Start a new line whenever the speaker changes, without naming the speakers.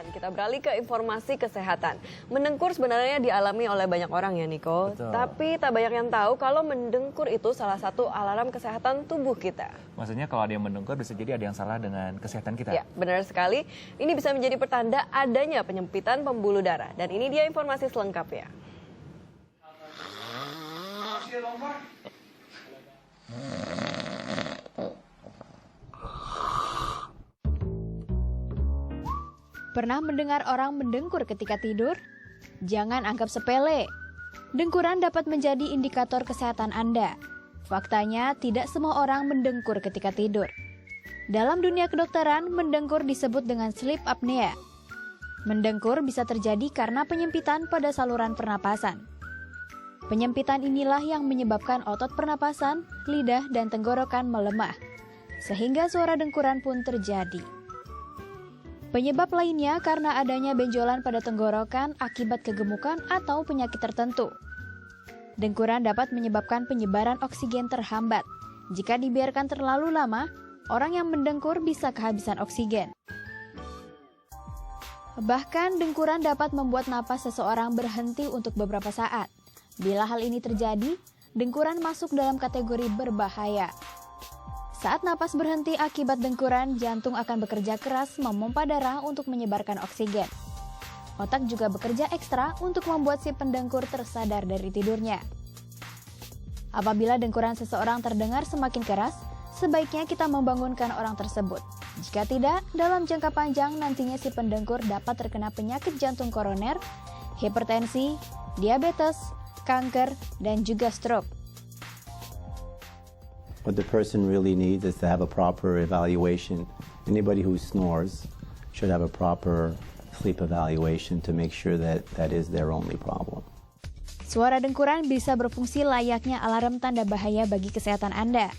Kita beralih ke informasi kesehatan. Mendengkur sebenarnya dialami oleh banyak orang ya Niko.
Betul.
Tapi tak banyak yang tahu kalau mendengkur itu salah satu alarm kesehatan tubuh kita.
Maksudnya kalau ada yang mendengkur bisa jadi ada yang salah dengan kesehatan kita.
Ya, benar sekali. Ini bisa menjadi pertanda adanya penyempitan pembuluh darah. Dan ini dia informasi selengkapnya.
Pernah mendengar orang mendengkur ketika tidur? Jangan anggap sepele. Dengkuran dapat menjadi indikator kesehatan Anda. Faktanya, tidak semua orang mendengkur ketika tidur. Dalam dunia kedokteran, mendengkur disebut dengan sleep apnea. Mendengkur bisa terjadi karena penyempitan pada saluran pernapasan. Penyempitan inilah yang menyebabkan otot pernapasan, lidah, dan tenggorokan melemah, sehingga suara dengkuran pun terjadi. Penyebab lainnya karena adanya benjolan pada tenggorokan akibat kegemukan atau penyakit tertentu. Dengkuran dapat menyebabkan penyebaran oksigen terhambat. Jika dibiarkan terlalu lama, orang yang mendengkur bisa kehabisan oksigen. Bahkan dengkuran dapat membuat napas seseorang berhenti untuk beberapa saat. Bila hal ini terjadi, dengkuran masuk dalam kategori berbahaya. Saat napas berhenti akibat dengkuran, jantung akan bekerja keras memompa darah untuk menyebarkan oksigen. Otak juga bekerja ekstra untuk membuat si pendengkur tersadar dari tidurnya. Apabila dengkuran seseorang terdengar semakin keras, sebaiknya kita membangunkan orang tersebut. Jika tidak, dalam jangka panjang nantinya si pendengkur dapat terkena penyakit jantung koroner, hipertensi, diabetes, kanker, dan juga stroke.
What the person really needs is to have a proper evaluation. Anybody who snores should have a proper sleep evaluation to make sure that that is their only problem.
Suara dengkuran bisa berfungsi layaknya alarm tanda bahaya bagi kesehatan Anda.